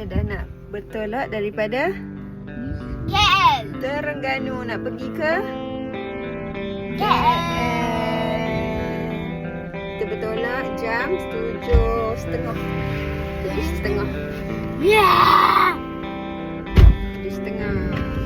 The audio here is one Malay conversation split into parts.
dah nak bertolak daripada KL. Terengganu nak pergi ke KL. Kita bertolak jam 7.30. 7.30. Yeah. 7.30.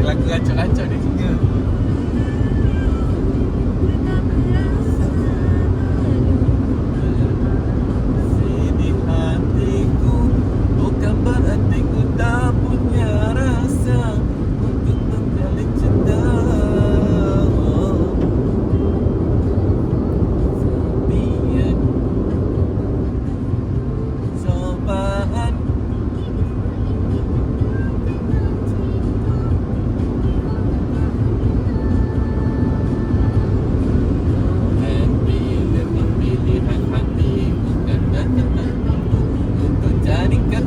Rancak-rancak dia suka. Sini hatiku, bukan berarti ku tak punya rasa untuk menjalin cinta. Biar cobaan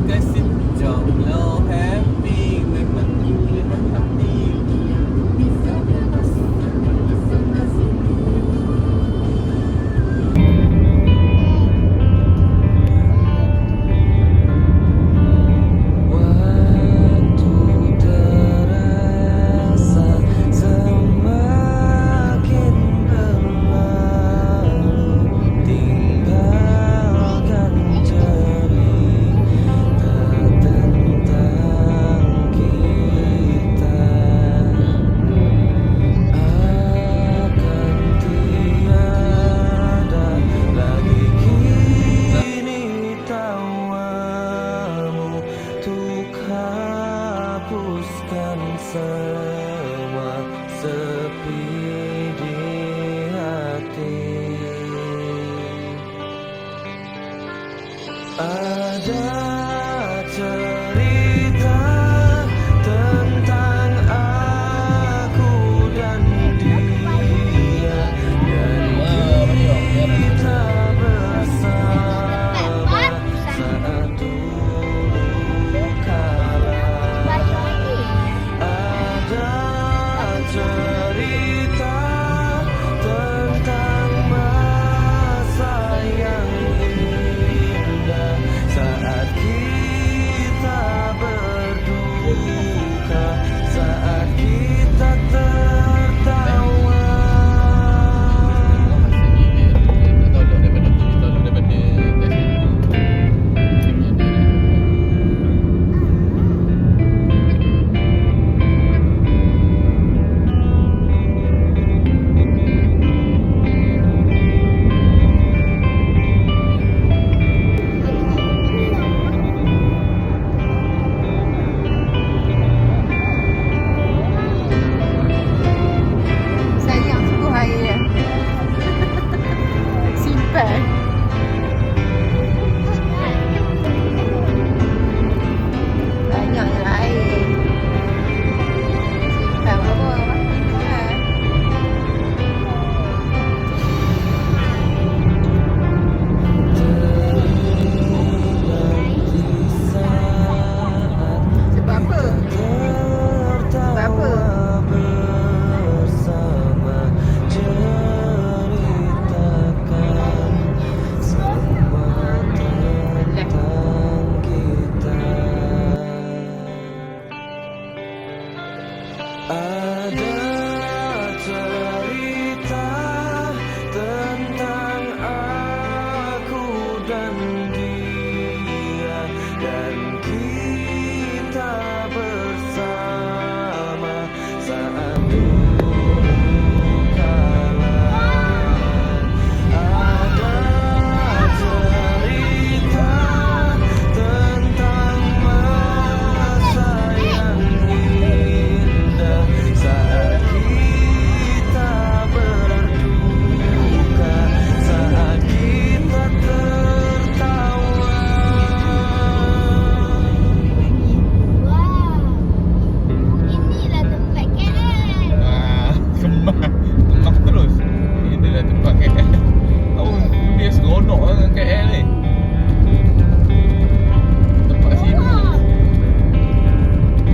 kasih jomblo happy memang pilihan hati bisa bebas. Waktu terasa semakin berlalu, tinggalkan hapuskan semua sepi di hati. Ada cerita tentang aku dan dia, dan kita bersama saat dulu kala. Ada cerita tentang masa yang indah saat seronok lah dengan KL ni. Tempat sini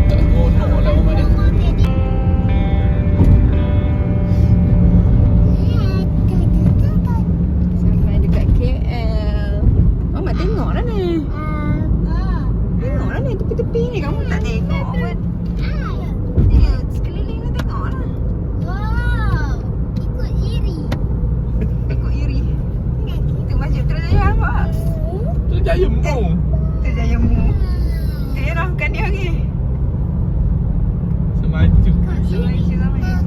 tak seronok lah orang mana. Sampai dekat KL. Mak tengok lah ni. Tengok lah ni tepi-tepi ni. Kamu tak tengok pun. Ni sekeliling ni tengok lah. Tengok iri. Itu masjid Terjaya apa? Terjaya mu. Terjaya mu. Merah bukan dia lagi. Semaju. Semaju sama dia.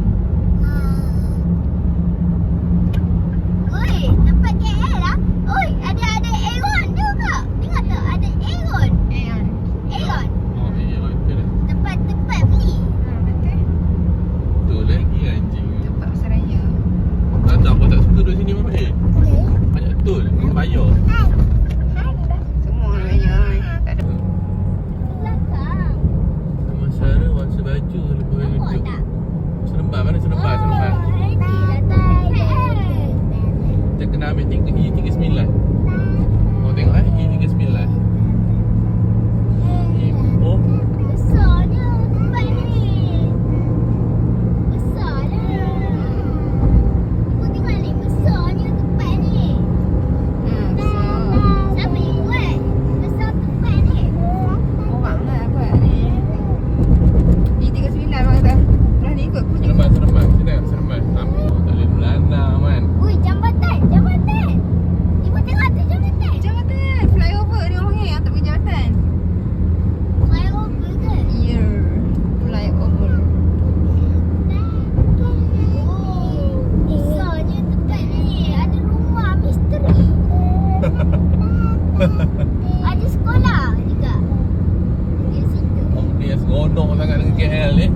Ada Aeon juga. Tengok tu, ada Aeon. Aeon. Aeon. Oh iya betul lah. Tempat beli. Betul. Betul lagi anjing. Tempat Seraya. Tak tahu apa tak suka duduk sini Mama. Banyak betul. Bayar. Semua orang bayar. Tak ada. Belakang. Masyarakat wangsa baju lepas Nampak duduk. tak? Seremban mana seremban? Seremban. Kita kena ambil E39. Kau tengok E39. Oh, Besarnya tempat ni. Besarnya. Ibu tengok ni, besarnya tempat ni. Besar. Siapa yang buat? Besar tempat ni. Orang lah buat ni. E39 orang kata. Belah ni ikut kucing. seremban. Sini tengok seremban. Tak boleh melana man. Ui, jambatan. Ibu tengok tu jambatan. Jambatan. Flyover dia orang panggil. Yang tak pergi jambatan. Flyover ke? Ya. Flyover. Oh, besarnya tempat ni. Ada rumah misteri. Ada sekolah juga. Di situ. Oh, dia seronok sangat dengan KL ni.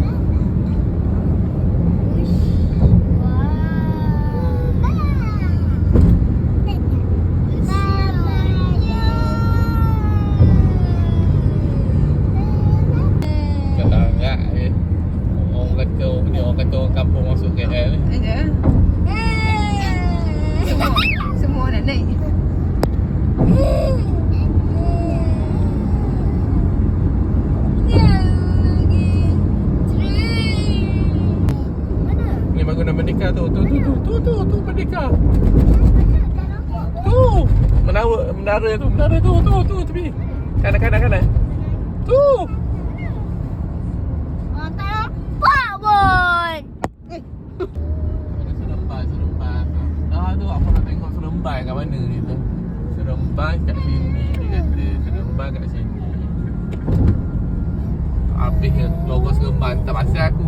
Kelarak ni. Orang kata orang kampung masuk KL ni. Ada. Semua nak naik. Ni bangunan Merdeka tu. Tu Merdeka. Tu. Menara tu tepi. Kanan. Tu. Orang tak nampak pun. Ada seremban. Tu apa nak tengok seremban kat mana ni tu. Seremban kat sini dia kata. Seremban kat sini. Habis logo seremban tak pasal aku.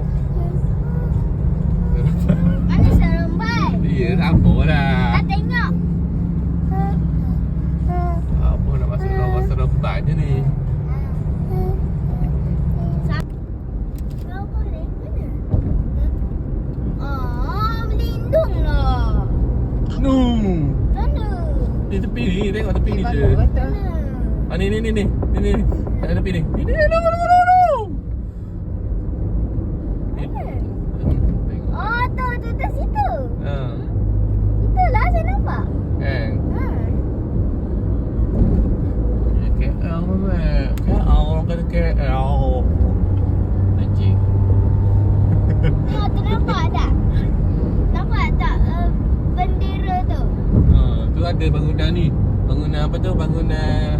Ada seremban. Ya, tak apa lah. Tak tengok. Apa nak masuk logo seremban je ni. Seremban ni mana? Oh, melindung lah. No. Mana? Di tepi ni, tengok tepi ni je. Bagus betul. Ah ni. Kat tepi ni. Ni. No. Ni. Tengok. Oh, tu situ. Ha. Situ lah saya nampak. Kan. Ha. Ya, KL man. KL orang kata KL. Anjing. Tengok tu nampak tak? Nampak tak bendera tu? Tu ada bangunan ni. Bangunan apa tu? Bangunan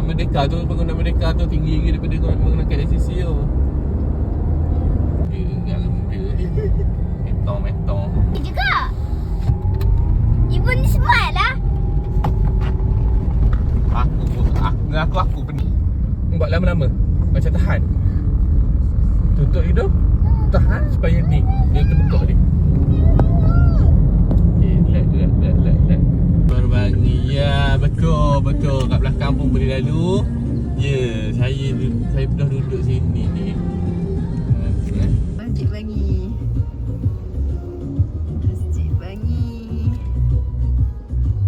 Merdeka tu. Bangunan Merdeka tu tinggi lagi daripada bangunan KLCC tu. Dia lembir ni. Metong. Ni juga. Ibu ni smart lah. Aku pening. Buat lama-lama. Macam tahan. Tutup hidung. Tahan supaya ni. Dia terbekak ni. Let. Berbangi. Ya, betul. Kat belakang pun boleh lalu. Ya, saya dah duduk sini ni. Masjid Bangi.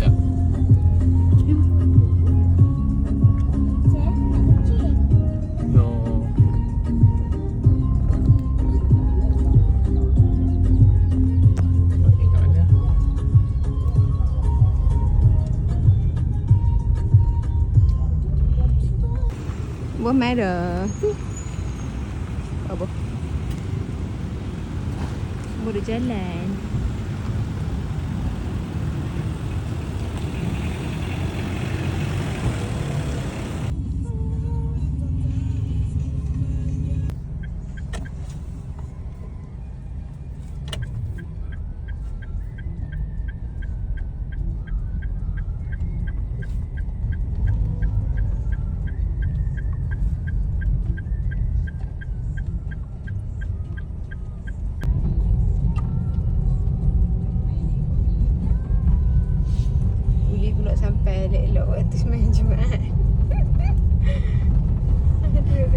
Tak. No. Kat mana? Buah merah. Apa? Baru jalan. Boleh pula sampai elok-elok waktu sembahyang Jumaat. Aduh.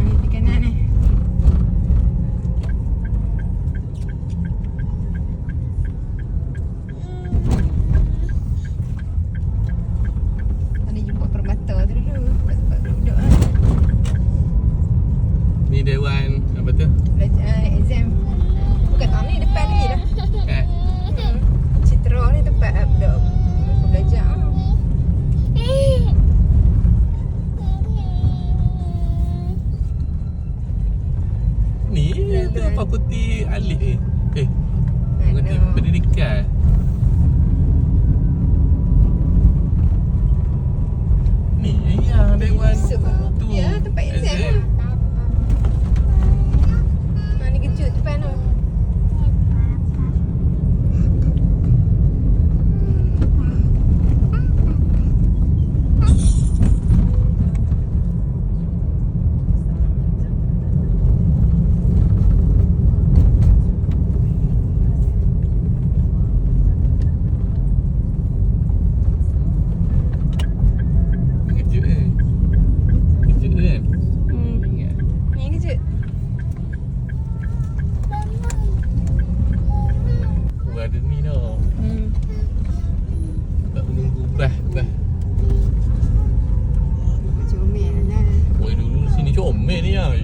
Ni di kanan ni. Tadi jumpa permata tu dulu. Tempat duduk lah. Ni dewan apa tu? Belajar exam. Bukan tahun ni, depan lagi dah. Kat Citra ni tempat budak belajar. ni tu fakulti alif fakulti pendidikan. Ni yang dewan tu. Ya, tempat exam. Mana kejut depan tu. Kejut kan? Ingat. Ni kejut. Ada ni tau. Tak menunggu bah. Comel lah. Oi dulu sini comel ni lah.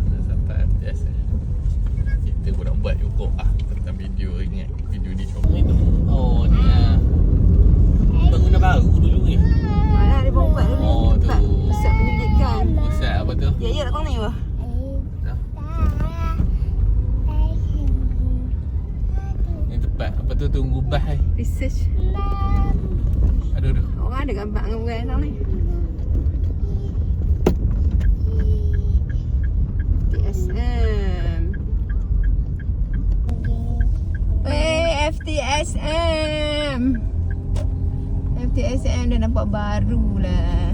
Dah sampai FTS kita pun nak buat juga tentang video. Ingat video ni comel tu. Oh ni lah bangunan baru dulu ni. Malah dia baru buat dulu. Oh, tu. Tempat pusat penyelidikan. Pusat apa tu? Ya, tak kau ni apa? Dah. Ni tempat apa tu tunggu bas ni. Research. Aduh. Orang ada gambar dengan orang tau ni. FTSM. FTSM. FTSM dah nampak baru lah.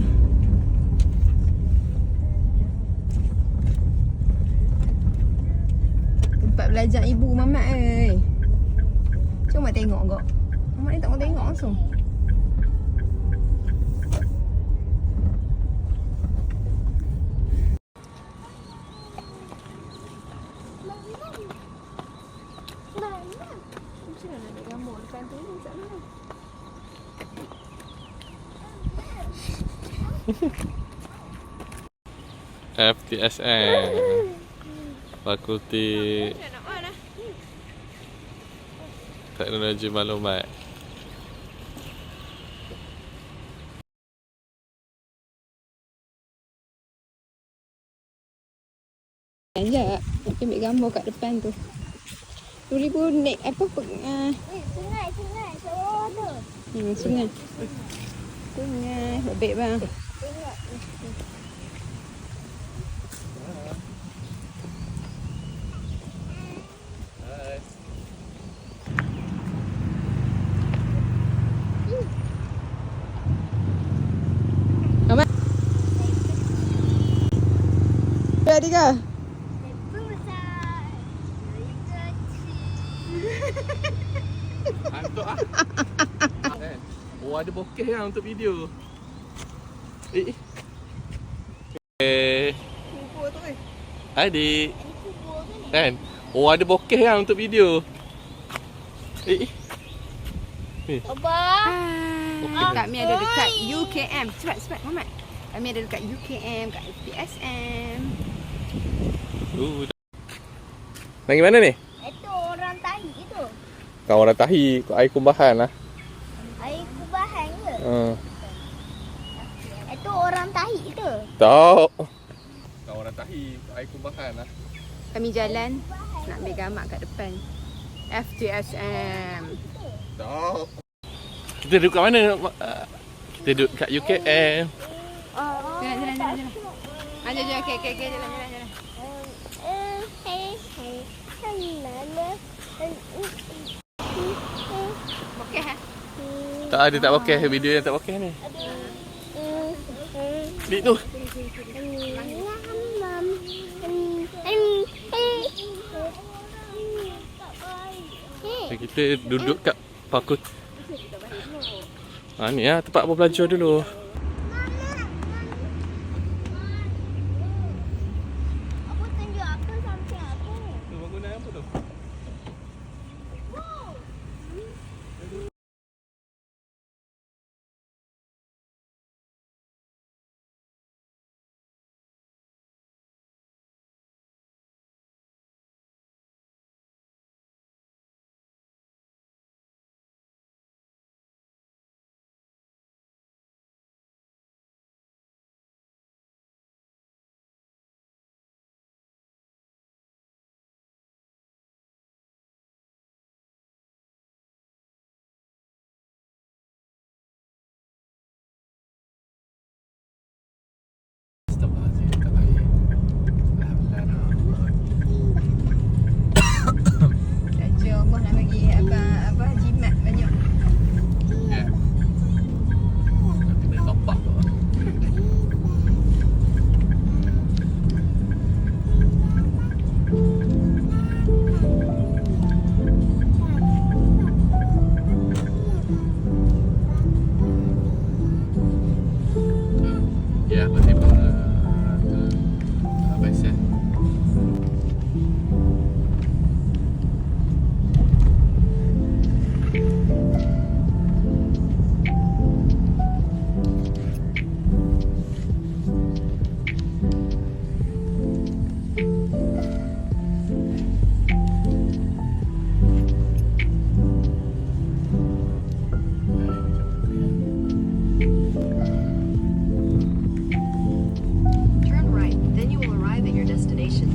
Tempat belajar ibu Mamat Cuma tengok kok. Mamat ni tak mau tengok langsung. Macam mana nak gambar depan tu ni macam mana? FTSM Fakulti Teknologi Maklumat. Sekejap, aku ambil gambar kat depan tu. Boleh pun naik apa Sungai. Sawah tu. sungai. Sungai, baik bang. Amat. Ready ke? Hantuk ah. Oh ada bokeh lah untuk video. Kubur tu Adik. Kan? Oh ada bokeh lah untuk video. Abang. Kak Mi ada dekat UKM. Cepat Muhammad. Kami ada dekat UKM, kat PSM. Lagi mana ni? Itu orang tahi itu. Kau orang tahi, air kumbahan lah. Air kubahan ke? Itu orang tahi ke? Tak. Kau orang tahi, air kumbahan lah. Kami jalan nak ambil gambar kat depan FTSM. Tak. Kita duduk kat mana? Kita duduk kat UKM. Jalan. Jalan. Okey, jalan. Okey ha? Tak ada tak pakai video yang tak pakai ni. Dik tu. Kita duduk kat fakulti. Ni lah tempat berbelajar dulu. Apa tunjuk apa samping aku? Bangunan apa tu? Raja Allah nak bagi abang jimat banyak. Ya. Kena topak tu. Ya, masih biasa. Turn right, then you will arrive at your destination.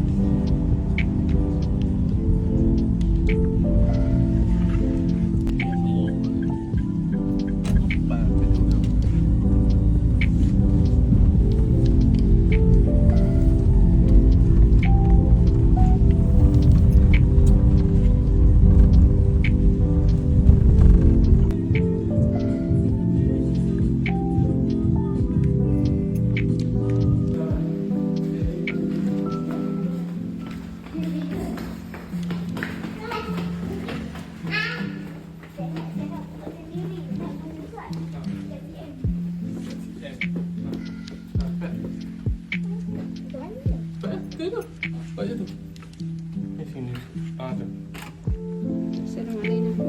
Baca tu. Di sini. Tu. Assalamualaikum.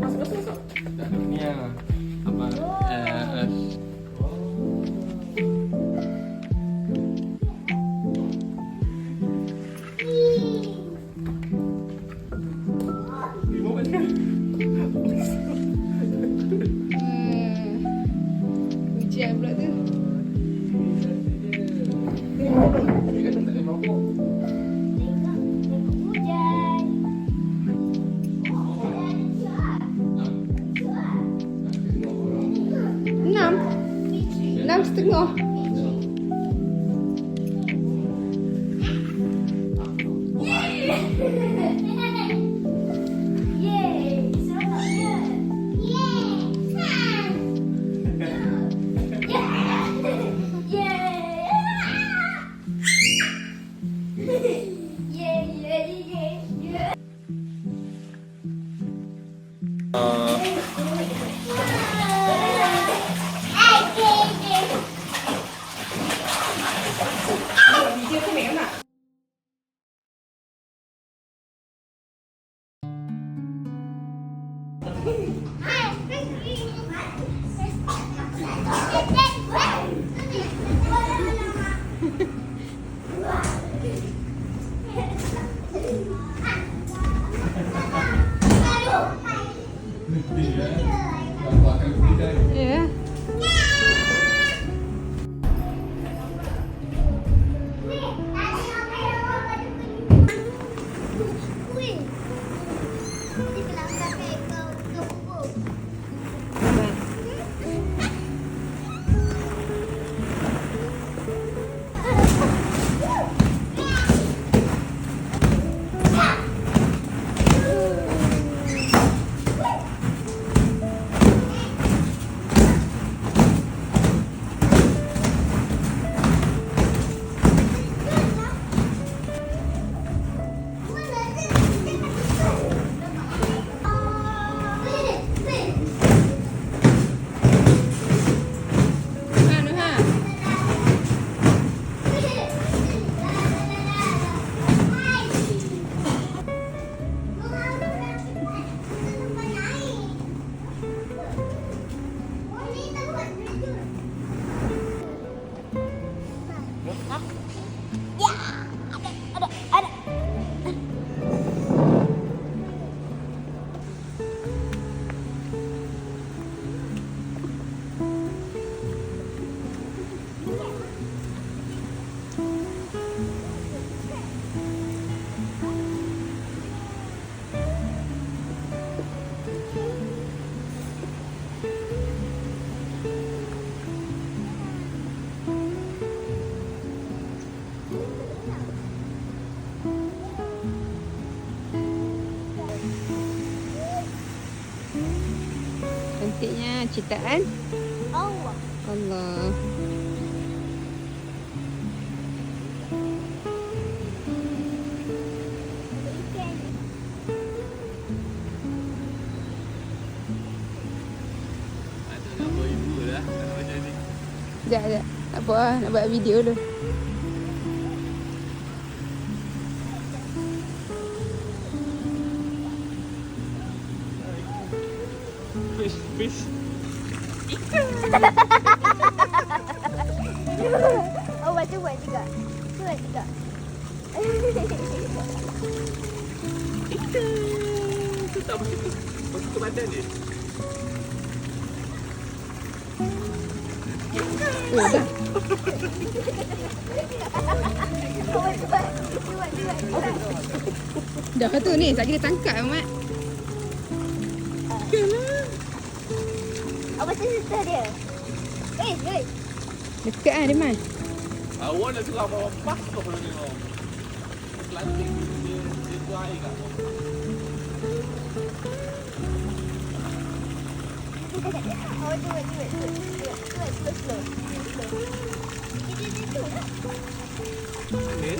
Masuk. Ni lah. Apa? Hujan pula tu. Enam setengah. Video tu memang nak. Hai. Ya. Anu ha. Cantiknya ciptaan Allah. Allah. Ada gambar ibu lah. Kalau macam ni. Sekejap. Tak apa lah. Nak buat video dulu. Fish. Oh, baca buat juga. Buat juga. Tu tak masuk ke? Masuk ke badan dia. Oh, dah. Dah tu ni. Tak kira tangkap Mat. Apa cerita dia? Dekat lah dia Mat. Awak nak suruh abang pas kau kalau tengok. Pelanting dia tu air kat bawah. Oh, do it. Slow. Itu lah. Ni.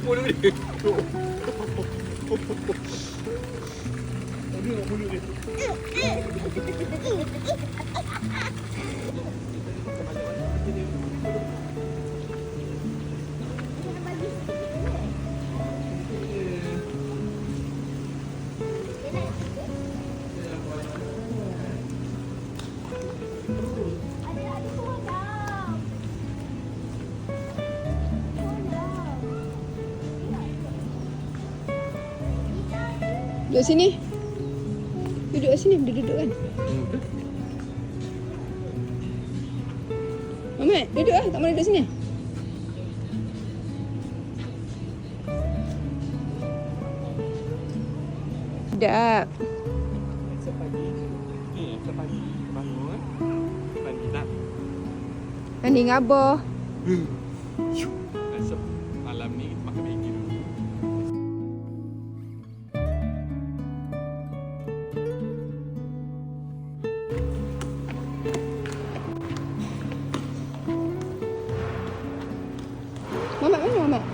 Mulut dia. Tengok mulut dia. Duduk sini. Duduk kat sini. Duduk kan. Muhammad, duduk lah. Tak mau duduk sini. Sedap. Esok pagi. Esok pagi bangun. Mandi tak? Mandi dengan Abah. Esok malam ni kita makan Maggi dulu. Muhammad mana Muhammad?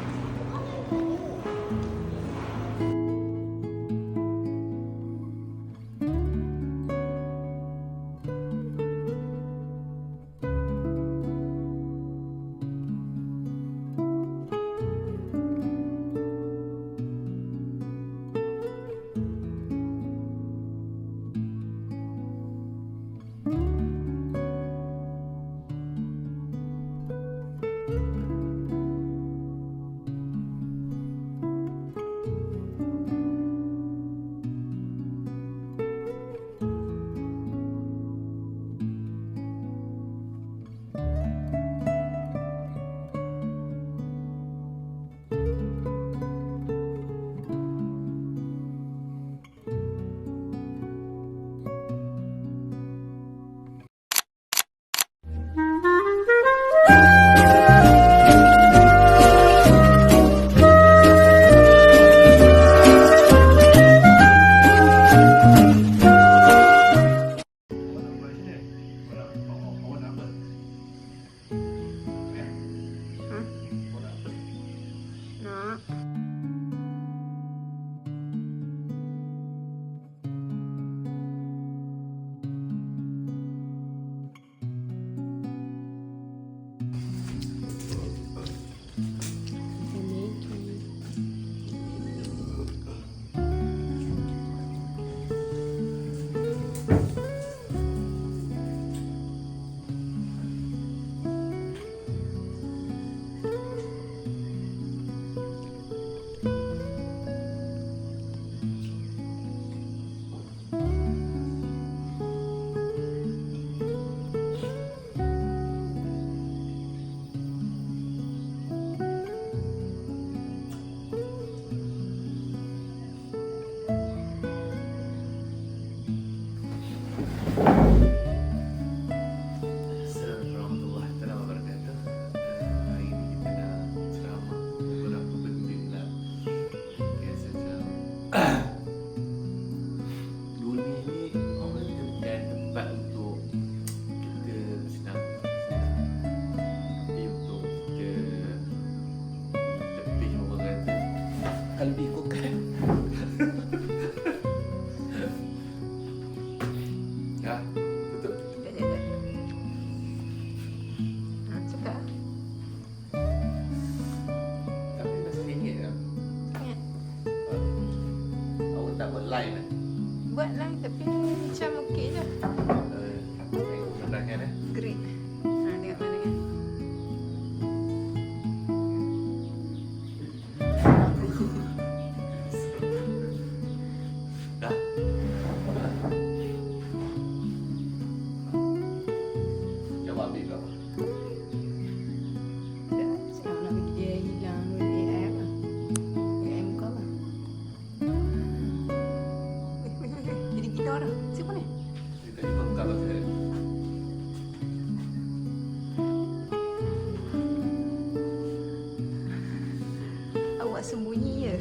sembunyi je.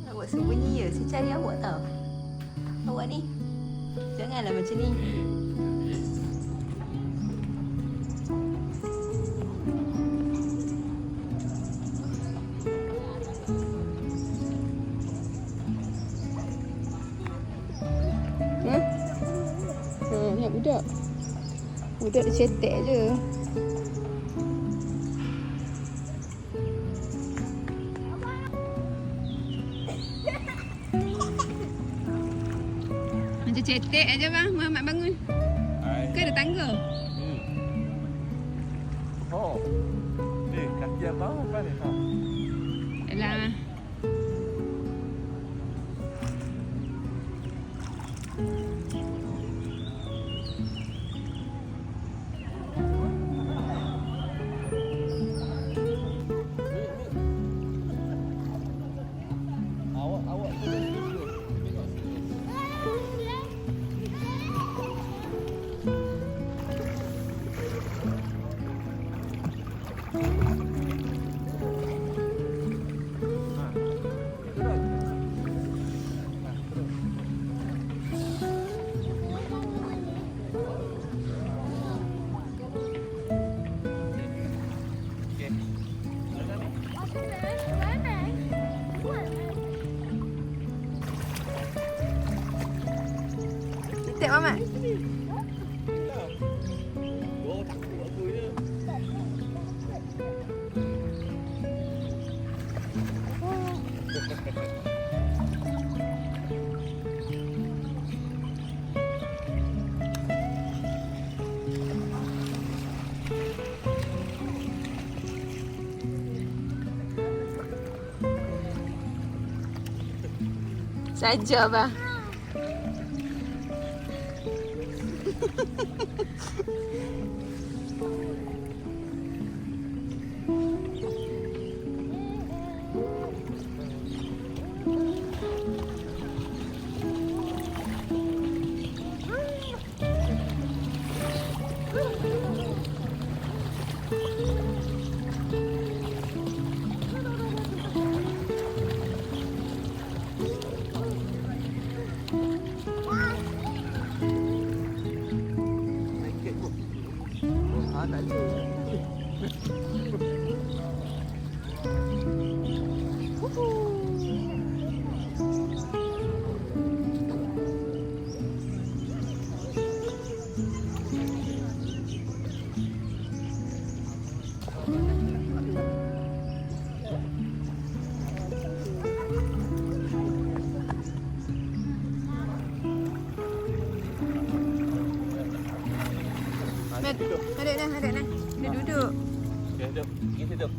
Awak sembunyi je. Saya cari awak tau. Awak ni. Janganlah macam ni. Nak budak. Budak dia cetek je. Macam cetek aja bang. Muhammad bangun. Ke ada tangga? Oh. Kaki abang apa ni? Alah. Cetek Muhammad. Oh, takut aku je. Saja bang. Tak ada. Adik dah, adik dah. Dia duduk. Okey, duduk. Pergi duduk.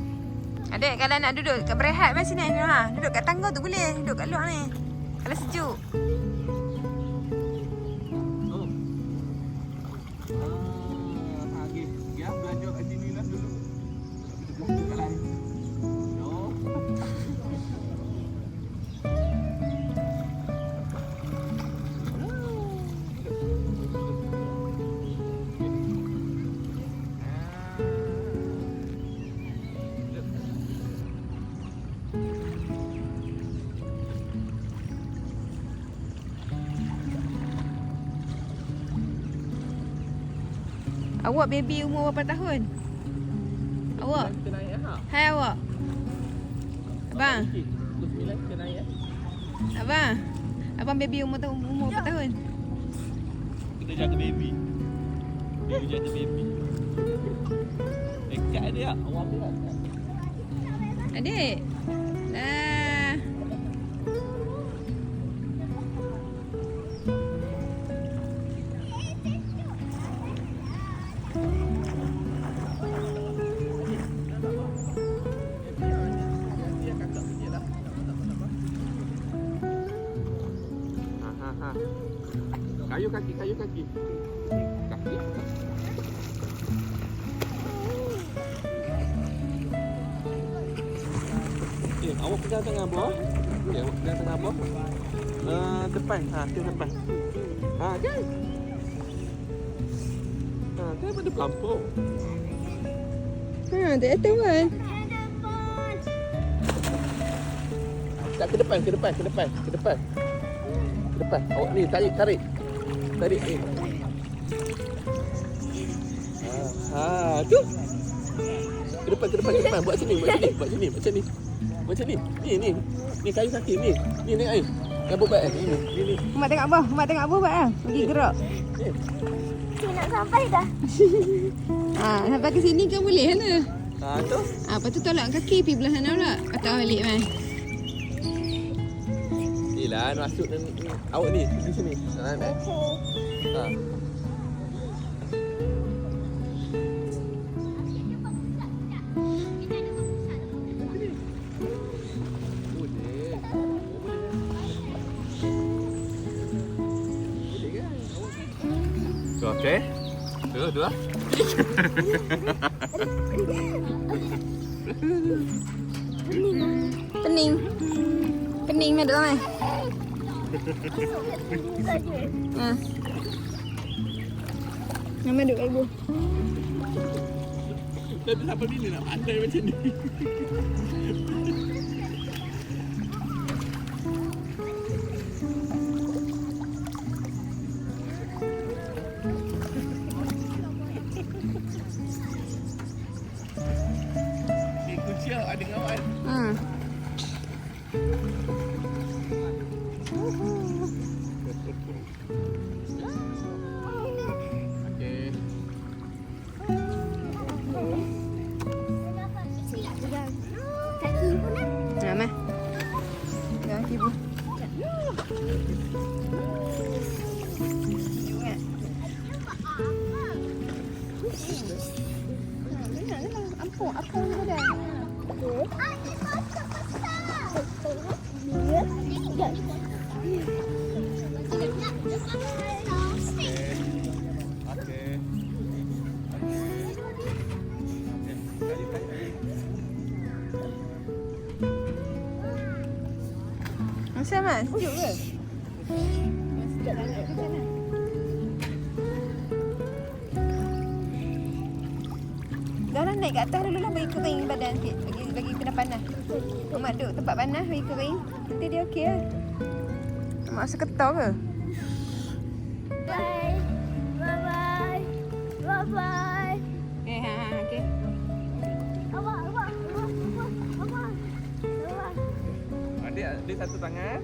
Adik kalau nak duduk kat berehat macam sini ha. Duduk kat tangga tu boleh. Duduk kat luar ni. Kalau sejuk. Oh. Okey. Ya, belajar kat sini lah dulu. Duduk kat lain. No. Awak baby umur berapa tahun? Awak? Kita naik ha. Hai awak. Abang. 9 kita naik. Abang. Abang baby umur berapa tahun? Kita jaga baby. Baby jaga baby. Dekat dia. Awak ambil lah. Adik. Lah. Kayu kaki, kayu kaki. Kaki. Okey, awak pegang tangan bawah. Okey, awak pegang tangan bawah. Depan, ke depan. Kan. Kan pada pelampung. Ha, tak tahu kan. Tak, ke depan. Awak ni tarik ni. Tu. Ke depan. Buat sini. Macam ni. Ni kayu sakit ni. Ni naik air. Yang buat ni. Mak tengok abah buat pergi gerak. Cik nak sampai dah. Sampai ke sini kan boleh kan tu? Tu. Lepas tu tolak kaki pergi belah sana pula. Kata balik kan. Yelah, masuk awak ni. Pergi sini. Naik. Okey. Dua. Pening nak duduk mai. Nama duduk kat ibu. Dah sampai bila nak pandai macam ni. Ada kawan. Okey. Kaki pun nak. Mai. Dah ibu. Apa ni dah? Macam mana? Sejuk ke? Dah naik kat atas dulu lah bagi kering badan sikit. Bagi kena panas. Mak duduk tempat panas bagi kering. Nanti dia okey lah. Mak rasa ketar ke? Bye. Okey. Awak. Dia satu tangan.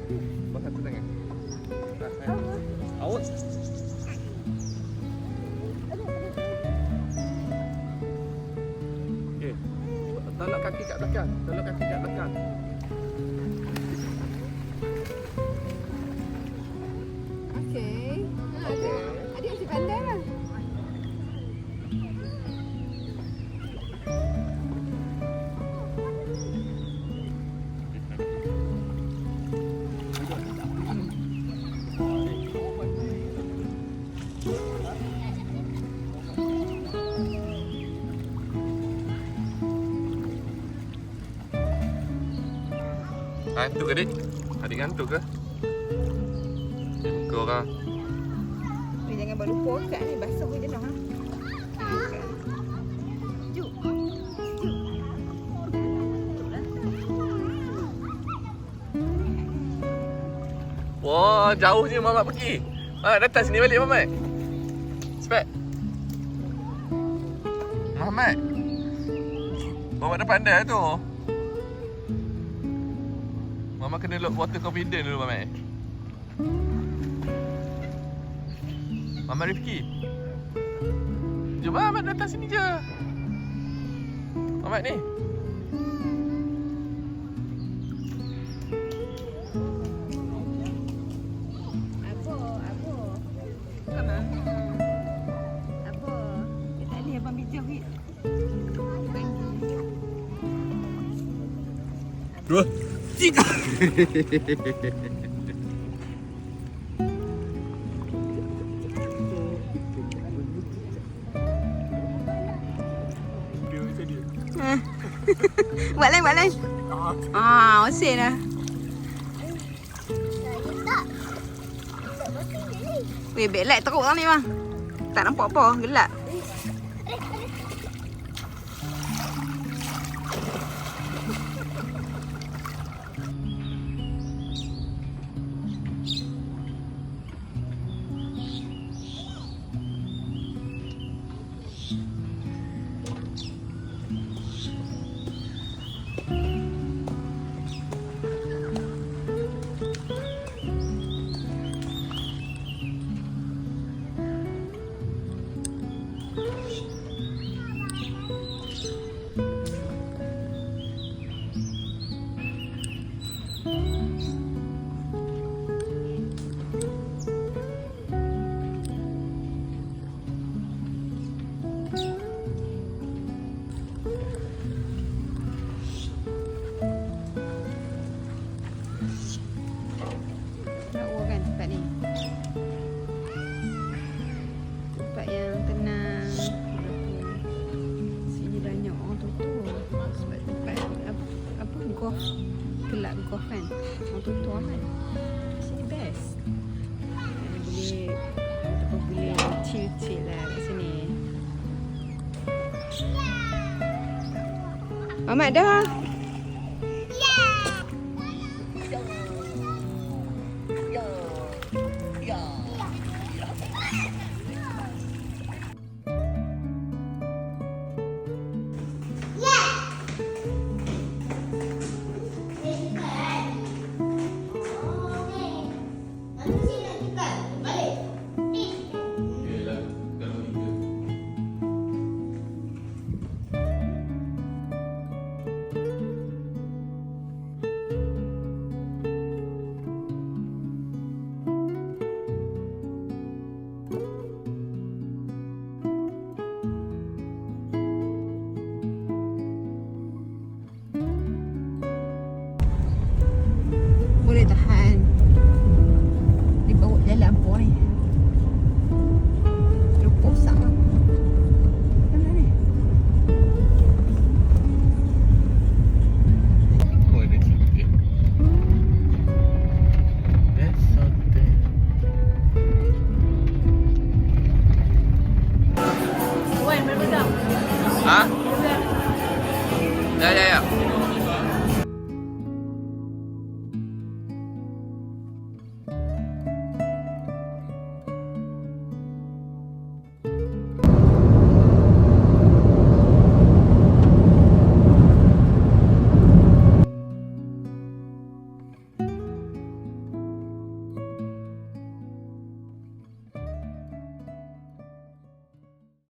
Buat satu tangan. Awak. Okey. Tolak kaki kat belakang. Okey. Adik masih pandai lah. Ngantuk ke adik? Adik ngantuk ke? Muka orang. Jangan buat lupa kat ni basuh je dah. Wah, jauhnya Mamat pergi. Mamat datang sini balik Mamat. Cepat. Mamat. Mamat dah pandai tu. Mamat kena lock water confident dulu Mamat. Mamat Rifki. Jom Mamat datang sini je. Mamat ni. Dua, tiga. Buat lain. Oseh dah. Weh, backlight teruk tau ni bang. Tak nampak apa, gelap. Muhammad. Kat sini best. Boleh ataupun boleh chill lah kat sini. Muhammad dah.